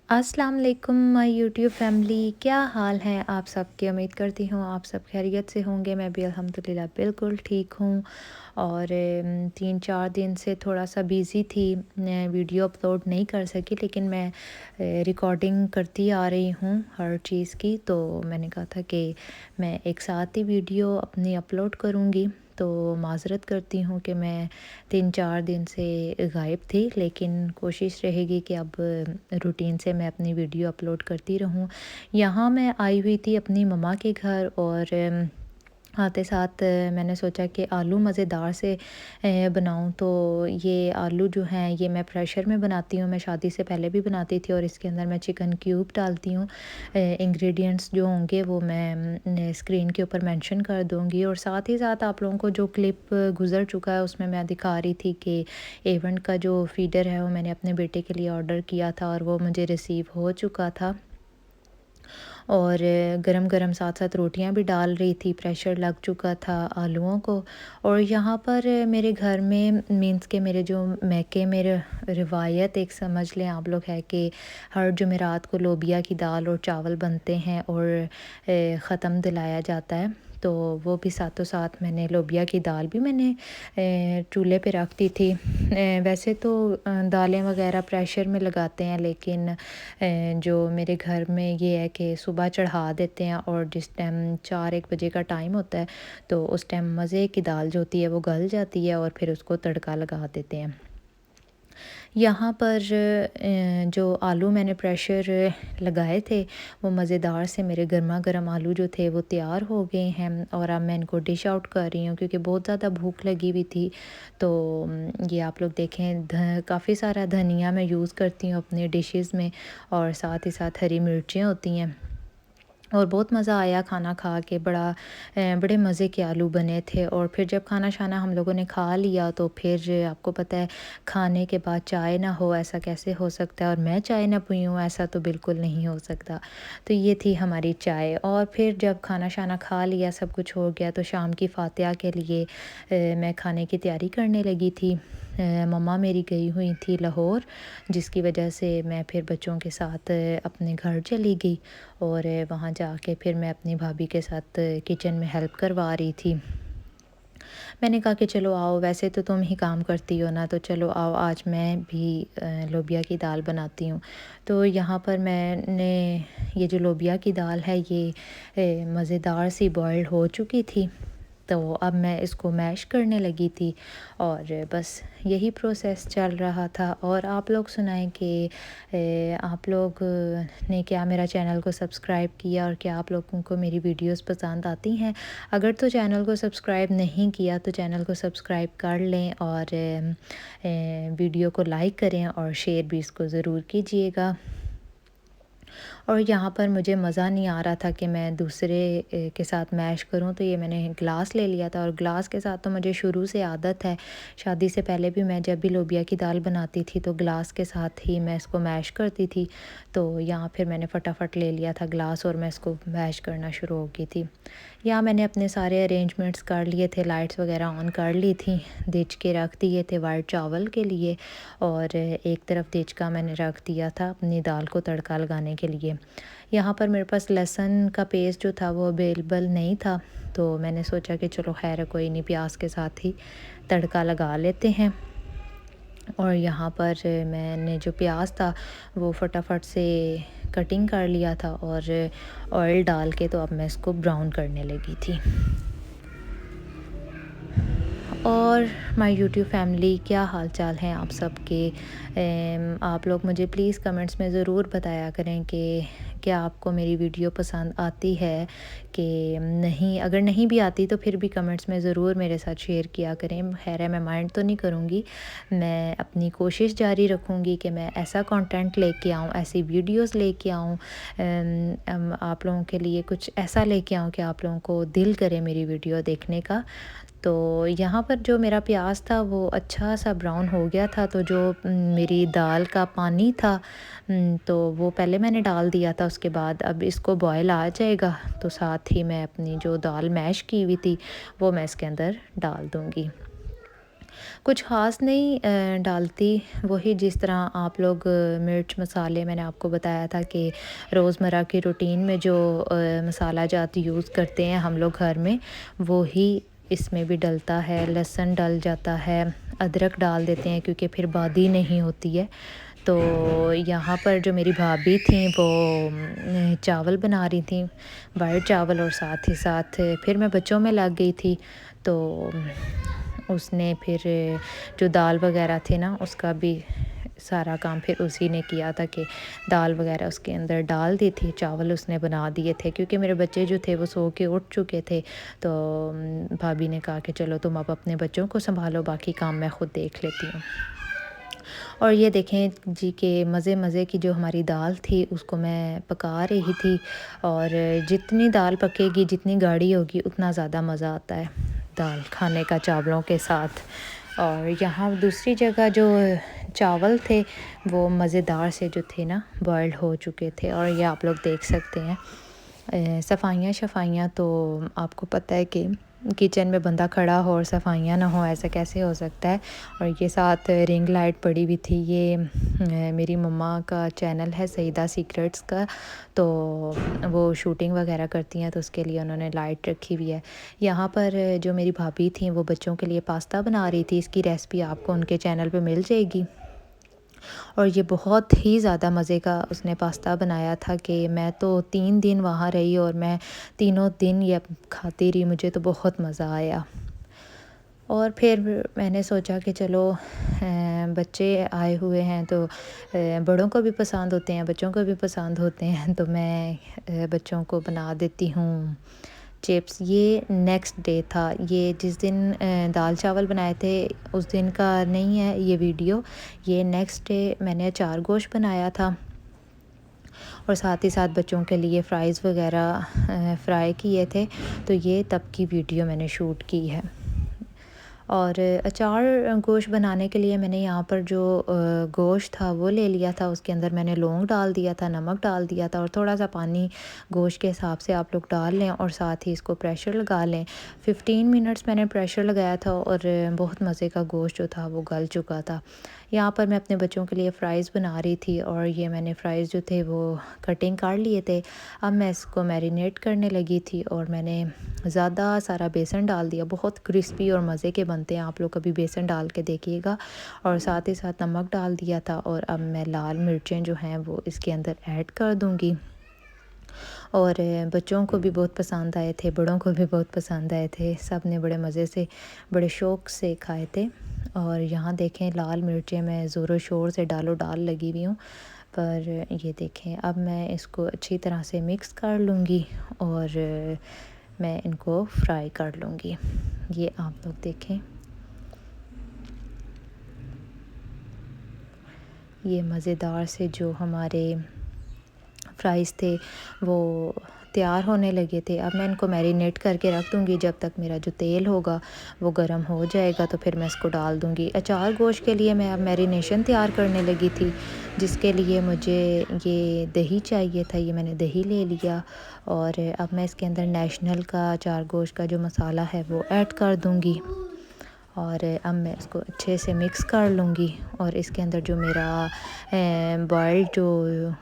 अस्सलाम वालेकुम my YouTube family, क्या हाल है आप सबके। उम्मीद करती हूँ आप सब खैरियत से होंगे। मैं भी अल्हम्दुलिल्लाह बिल्कुल ठीक हूँ। और 3-4 दिन से थोड़ा सा बिज़ी थी, मैं वीडियो अपलोड नहीं कर सकी, लेकिन मैं रिकॉर्डिंग करती आ रही हूँ हर चीज़ की। तो मैंने कहा था कि मैं एक साथ ही वीडियो अपनी अपलोड करूँगी। तो माज़रत करती हूँ कि मैं 3-4 दिन से गायब थी, लेकिन कोशिश रहेगी कि अब रूटीन से मैं अपनी वीडियो अपलोड करती रहूँ। यहाँ मैं आई हुई थी अपनी मम्मा के घर, और आते साथ मैंने सोचा कि आलू मज़ेदार से बनाऊँ। तो ये आलू जो हैं ये मैं प्रेशर में बनाती हूँ, मैं शादी से पहले भी बनाती थी, और इसके अंदर मैं चिकन क्यूब डालती हूँ। इंग्रेडिएंट्स जो होंगे वो मैं स्क्रीन के ऊपर मेंशन कर दूँगी, और साथ ही साथ आप लोगों को जो क्लिप गुज़र चुका है उसमें मैं दिखा रही थी कि एवेंट का जो फ़ीडर है वो मैंने अपने बेटे के लिए ऑर्डर किया था, और वो मुझे रिसीव हो चुका था। और गरम-गरम साथ-साथ रोटियां भी डाल रही थी, प्रेशर लग चुका था आलूओं को। और यहाँ पर मेरे घर में मीन्स के मेरे जो मैके मेरे रिवायत एक समझ लें आप लोग है कि हर जुमेरात को लोबिया की दाल और चावल बनते हैं और ख़त्म दिलाया जाता है। तो वो भी साथों साथ मैंने लोबिया की दाल भी मैंने चूल्हे पे रख दी थी। वैसे तो दालें वगैरह प्रेशर में लगाते हैं, लेकिन जो मेरे घर में ये है कि सुबह चढ़ा देते हैं, और जिस टाइम 4-1 बजे का टाइम होता है तो उस टाइम मज़े की दाल जो होती है वो गल जाती है, और फिर उसको तड़का लगा देते हैं। यहाँ पर जो आलू मैंने प्रेशर लगाए थे वो मज़ेदार से मेरे गरमा-गरम आलू जो थे वो तैयार हो गए हैं, और अब मैं इनको डिश आउट कर रही हूँ क्योंकि बहुत ज़्यादा भूख लगी हुई थी। तो ये आप लोग देखें, काफ़ी सारा धनिया मैं यूज़ करती हूँ अपने डिशेज़ में, और साथ ही साथ हरी मिर्चें होती हैं। और बहुत मज़ा आया खाना खा के, बड़े मज़े के आलू बने थे। और फिर जब खाना शाना हम लोगों ने खा लिया तो फिर आपको पता है, खाने के बाद चाय ना हो ऐसा कैसे हो सकता है, और मैं चाय ना पी हूँ ऐसा तो बिल्कुल नहीं हो सकता। तो ये थी हमारी चाय। और फिर जब खाना शाना खा लिया, सब कुछ हो गया, तो शाम की फ़ातिहा के लिए मैं खाने की तैयारी करने लगी थी। मम्मा मेरी गई हुई थी लाहौर, जिसकी वजह से मैं फिर बच्चों के साथ अपने घर चली गई, और वहाँ जाके फिर मैं अपनी भाभी के साथ किचन में हेल्प करवा रही थी। मैंने कहा कि चलो आओ, वैसे तो तुम ही काम करती हो ना, तो चलो आओ आज मैं भी लोबिया की दाल बनाती हूँ। तो यहाँ पर मैंने ये जो लोबिया की दाल है ये मज़ेदार सी बॉइल्ड हो चुकी थी। तो अब मैं इसको मैश करने लगी थी, और बस यही प्रोसेस चल रहा था। और आप लोग सुनाएं कि आप लोग ने क्या मेरा चैनल को सब्सक्राइब किया, और क्या आप लोगों को मेरी वीडियोस पसंद आती हैं। अगर तो चैनल को सब्सक्राइब नहीं किया तो चैनल को सब्सक्राइब कर लें, और वीडियो को लाइक करें, और शेयर भी इसको ज़रूर कीजिएगा। और यहाँ पर मुझे मज़ा नहीं आ रहा था कि मैं दूसरे के साथ मैश करूँ, तो ये मैंने ग्लास ले लिया था। और ग्लास के साथ तो मुझे शुरू से आदत है, शादी से पहले भी मैं जब भी लोबिया की दाल बनाती थी तो ग्लास के साथ ही मैं इसको मैश करती थी। तो यहाँ फिर मैंने फटाफट ले लिया था ग्लास, और मैं इसको मैश करना शुरू हो गई थी। यहाँ मैंने अपने सारे अरेंजमेंट्स कर लिए थे, लाइट्स वगैरह ऑन कर ली थी, देच के रख दिए थे वाइट चावल के लिए, और एक तरफ देच का मैंने रख दिया था अपनी दाल को तड़का लगाने के लिए। यहाँ पर मेरे पास लहसुन का पेस्ट जो था वो अवेलेबल नहीं था, तो मैंने सोचा कि चलो खैर कोई नहीं, प्याज के साथ ही तड़का लगा लेते हैं। और यहाँ पर मैंने जो प्याज था वो फटाफट से कटिंग कर लिया था, और ऑयल डाल के तो अब मैं इसको ब्राउन करने लगी थी। और माय यूट्यूब फैमिली, क्या हाल चाल हैं आप सबके। आप लोग मुझे प्लीज़ कमेंट्स में ज़रूर बताया करें कि क्या आपको मेरी वीडियो पसंद आती है कि नहीं। अगर नहीं भी आती तो फिर भी कमेंट्स में ज़रूर मेरे साथ शेयर किया करें। खैर है, मैं माइंड तो नहीं करूँगी, मैं अपनी कोशिश जारी रखूँगी कि मैं ऐसा कंटेंट लेके आऊँ, ऐसी वीडियोस लेके आऊँ, आप लोगों के लिए कुछ ऐसा लेके आऊँ कि आप लोगों को दिल करे मेरी वीडियो देखने का। तो यहाँ पर जो मेरा प्याज था वो अच्छा सा ब्राउन हो गया था, तो जो मेरी दाल का पानी था तो वो पहले मैंने डाल दिया था। उसके बाद अब इसको बॉयल आ जाएगा तो साथ ही मैं अपनी जो दाल मैश की हुई थी वो मैं इसके अंदर डाल दूँगी। कुछ ख़ास नहीं डालती, वही जिस तरह आप लोग मिर्च मसाले मैंने आपको बताया था कि रोज़मर्रा की रूटीन में जो मसाला जात यूज़ करते हैं हम लोग घर में, वो ही इसमें भी डलता है। लहसुन डल जाता है, अदरक डाल देते हैं क्योंकि फिर बादी नहीं होती है। तो यहाँ पर जो मेरी भाभी थीं वो चावल बना रही थीं, वाइट चावल, और साथ ही साथ फिर मैं बच्चों में लग गई थी। तो उसने फिर जो दाल वग़ैरह थे ना, उसका भी सारा काम फिर उसी ने किया था कि दाल वग़ैरह उसके अंदर डाल दी थी, चावल उसने बना दिए थे क्योंकि मेरे बच्चे जो थे वो सो के उठ चुके थे। तो भाभी ने कहा कि चलो तुम अब अपने बच्चों को सँभालो, बाकी काम मैं ख़ुद देख लेती हूँ। और ये देखें जी कि मज़े-मज़े की जो हमारी दाल थी उसको मैं पका रही थी, और जितनी दाल पकेगी, जितनी गाढ़ी होगी, उतना ज़्यादा मज़ा आता है दाल खाने का चावलों के साथ। और यहाँ दूसरी जगह जो चावल थे वो मज़ेदार से जो थे ना बॉइल्ड हो चुके थे, और ये आप लोग देख सकते हैं। सफाइयाँ तो आपको पता है कि किचन में बंदा खड़ा हो और सफाइयाँ ना हो, ऐसा कैसे हो सकता है। और ये साथ रिंग लाइट पड़ी हुई थी, ये मेरी मम्मा का चैनल है सईदा सीक्रेट्स का, तो वो शूटिंग वगैरह करती हैं, तो उसके लिए उन्होंने लाइट रखी हुई है। यहाँ पर जो मेरी भाभी थी वो बच्चों के लिए पास्ता बना रही थी, इसकी रेसिपी आपको उनके चैनल पे मिल जाएगी। और ये बहुत ही ज़्यादा मज़े का उसने पास्ता बनाया था कि मैं तो 3 दिन वहाँ रही और मैं तीनों दिन ये खाती रही, मुझे तो बहुत मज़ा आया। और फिर मैंने सोचा कि चलो बच्चे आए हुए हैं तो बड़ों को भी पसंद होते हैं, बच्चों को भी पसंद होते हैं, तो मैं बच्चों को बना देती हूँ चिप्स। ये नेक्स्ट डे था, ये जिस दिन दाल चावल बनाए थे उस दिन का नहीं है ये वीडियो। ये नेक्स्ट डे मैंने अचार गोश्त बनाया था, और साथ ही साथ बच्चों के लिए फ़्राइज़ वग़ैरह फ्राई किए थे, तो ये तब की वीडियो मैंने शूट की है। और अचार गोश्त बनाने के लिए मैंने यहाँ पर जो गोश्त था वो ले लिया था, उसके अंदर मैंने लौंग डाल दिया था, नमक डाल दिया था, और थोड़ा सा पानी गोश्त के हिसाब से आप लोग डाल लें, और साथ ही इसको प्रेशर लगा लें। 15 मिनट्स मैंने प्रेशर लगाया था, और बहुत मज़े का गोश्त जो था वो गल चुका था। यहाँ पर मैं अपने बच्चों के लिए फ़्राइज़ बना रही थी, और ये मैंने फ़्राइज़ जो थे वो कटिंग कर लिए थे। अब मैं इसको मैरिनेट करने लगी थी, और मैंने ज़्यादा सारा बेसन डाल दिया, बहुत क्रिस्पी और मज़े के बनते हैं, आप लोग कभी बेसन डाल के देखिएगा। और साथ ही साथ नमक डाल दिया था, और अब मैं लाल मिर्चें जो हैं वो इसके अंदर ऐड कर दूँगी। और बच्चों को भी बहुत पसंद आए थे, बड़ों को भी बहुत पसंद आए थे, सब ने बड़े मज़े से, बड़े शौक़ से खाए थे। और यहाँ देखें लाल मिर्चें मैं ज़ोरों शोर से डालो डाल लगी हुई हूँ, पर ये देखें अब मैं इसको अच्छी तरह से मिक्स कर लूँगी, और मैं इनको फ्राई कर लूँगी। ये आप लोग देखें, ये मज़ेदार से जो हमारे फ्राइज़ थे वो तैयार होने लगे थे। अब मैं इनको मैरिनेट करके रख दूँगी, जब तक मेरा जो तेल होगा वो गर्म हो जाएगा तो फिर मैं इसको डाल दूँगी। अचार गोश्त के लिए मैं अब मैरिनेशन तैयार करने लगी थी, जिसके लिए मुझे ये दही चाहिए था, ये मैंने दही ले लिया, और अब मैं इसके अंदर नेशनल का अचार गोश्त का जो मसाला है वो ऐड कर दूँगी, और अब मैं इसको अच्छे से मिक्स कर लूँगी। और इसके अंदर जो मेरा बॉइल्ड जो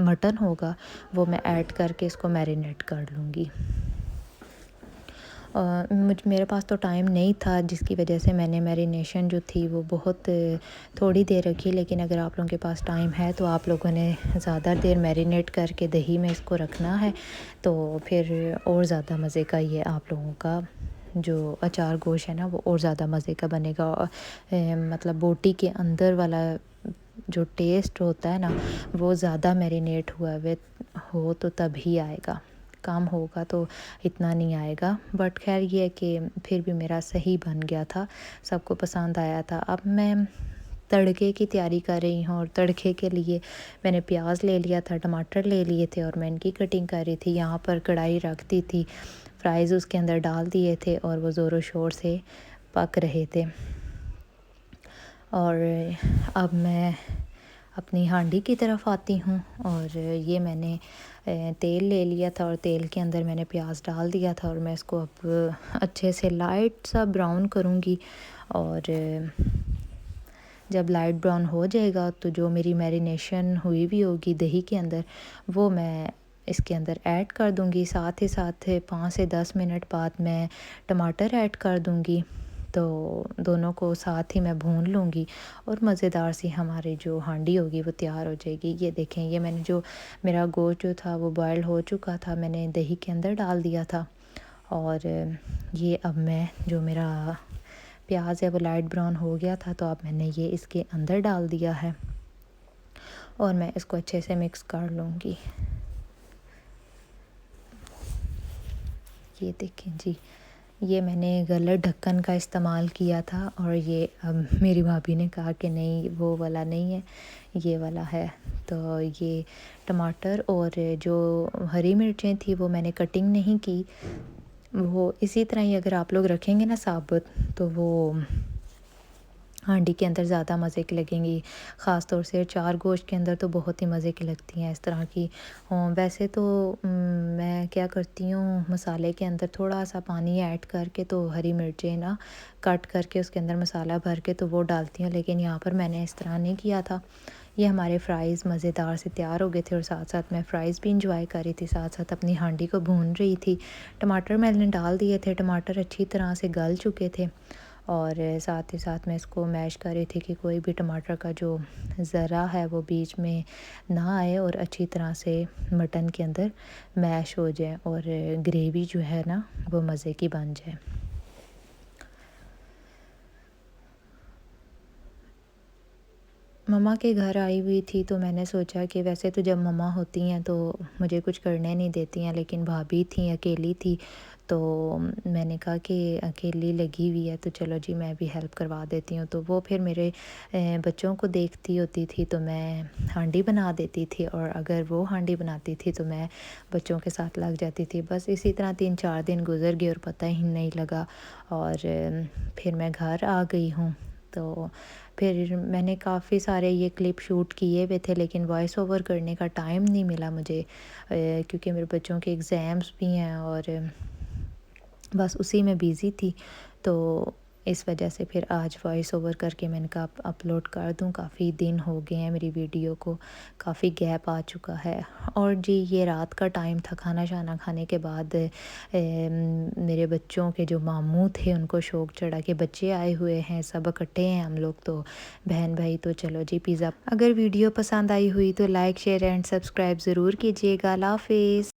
मटन होगा वो मैं ऐड करके इसको मैरिनेट कर लूँगी। मेरे पास तो टाइम नहीं था, जिसकी वजह से मैंने मैरिनेशन जो थी वो बहुत थोड़ी देर रखी, लेकिन अगर आप लोगों के पास टाइम है तो आप लोगों ने ज़्यादा देर मैरिनेट करके दही में इसको रखना है, तो फिर और ज़्यादा मज़े का ये आप लोगों का जो अचार गोश्त है ना वो और ज़्यादा मज़े का बनेगा। मतलब बोटी के अंदर वाला जो टेस्ट होता है ना वो ज़्यादा मैरिनेट हुआ हुआ हो तो तभी आएगा, कम होगा तो इतना नहीं आएगा। बट खैर ये है कि फिर भी मेरा सही बन गया था, सबको पसंद आया था। अब मैं तड़के की तैयारी कर रही हूँ, और तड़के के लिए मैंने प्याज ले लिया था, टमाटर ले लिए थे, और मैं इनकी कटिंग कर रही थी। यहाँ पर कढ़ाई रख दी थी, फ्राइज़ उसके अंदर डाल दिए थे, और वो ज़ोरों शोर से पक रहे थे। और अब मैं अपनी हांडी की तरफ आती हूँ। और ये मैंने तेल ले लिया था और तेल के अंदर मैंने प्याज डाल दिया था और मैं इसको अब अच्छे से लाइट सा ब्राउन करूँगी। और जब लाइट ब्राउन हो जाएगा तो जो मेरी मैरिनेशन हुई भी होगी दही के अंदर वो मैं इसके अंदर ऐड कर दूँगी। साथ ही साथ 5 से 10 मिनट बाद मैं टमाटर ऐड कर दूँगी। तो दोनों को साथ ही मैं भून लूँगी और मज़ेदार सी हमारी जो हांडी होगी वो तैयार हो जाएगी। ये देखें, ये मैंने जो मेरा गोश्त जो था वो बॉयल हो चुका था, मैंने दही के अंदर डाल दिया था। और ये अब मैं जो मेरा प्याज है वो लाइट ब्राउन हो गया था तो अब मैंने ये इसके अंदर डाल दिया है और मैं इसको अच्छे से मिक्स कर लूँगी। ये देखें जी, ये मैंने गलत ढक्कन का इस्तेमाल किया था और ये अब मेरी भाभी ने कहा कि नहीं वो वाला नहीं है, ये वाला है। तो ये टमाटर और जो हरी मिर्चें थी वो मैंने कटिंग नहीं की, वो इसी तरह ही अगर आप लोग रखेंगे ना साबुत तो वो हांडी के अंदर ज़्यादा मज़े की लगेंगी। ख़ास तौर से चार गोश्त के अंदर तो बहुत ही मज़े की लगती हैं इस तरह की। वैसे तो मैं क्या करती हूँ, मसाले के अंदर थोड़ा सा पानी ऐड करके तो हरी मिर्चें ना कट करके उसके अंदर मसाला भर के तो वो डालती हूँ, लेकिन यहाँ पर मैंने इस तरह नहीं किया था। ये हमारे फ़्राइज़ मज़ेदार से तैयार हो गए थे और साथ साथ मैं फ़्राइज़ भी इंजॉय कर रही थी, साथ साथ अपनी हांडी को भून रही थी। टमाटर मैंने डाल दिए थे, टमाटर अच्छी तरह से गल चुके थे और साथ ही साथ मैं इसको मैश कर रही थी कि कोई भी टमाटर का जो ज़रा है वो बीच में ना आए और अच्छी तरह से मटन के अंदर मैश हो जाए और ग्रेवी जो है ना वो मज़े की बन जाए। मम्मा के घर आई हुई थी तो मैंने सोचा कि वैसे तो जब मम्मा होती हैं तो मुझे कुछ करने नहीं देती हैं, लेकिन भाभी थी, अकेली थी, तो मैंने कहा कि अकेली लगी हुई है तो चलो जी मैं भी हेल्प करवा देती हूँ। तो वो फिर मेरे बच्चों को देखती होती थी तो मैं हांडी बना देती थी और अगर वो हांडी बनाती थी तो मैं बच्चों के साथ लग जाती थी। बस इसी तरह 3-4 दिन गुज़र गए और पता ही नहीं लगा। और फिर मैं घर आ गई हूँ। तो फिर मैंने काफ़ी सारे ये क्लिप शूट किए हुए थे, लेकिन वॉइस ओवर करने का टाइम नहीं मिला मुझे, क्योंकि मेरे बच्चों के एग्ज़ाम्स भी हैं और बस उसी में बिज़ी थी। तो इस वजह से फिर आज वॉइस ओवर करके मैंने कहा अपलोड कर दूँ। काफ़ी दिन हो गए हैं मेरी वीडियो को, काफ़ी गैप आ चुका है। और जी ये रात का टाइम था, खाना शाना खाने के बाद मेरे बच्चों के जो मामू थे उनको शौक़ चढ़ा कि बच्चे आए हुए हैं, सब इकट्ठे हैं हम लोग, तो बहन भाई, तो चलो जी पिज़्ज़ा। अगर वीडियो पसंद आई हुई तो लाइक शेयर एंड सब्सक्राइब ज़रूर कीजिएगा। अल्लाह हाफ़िज़।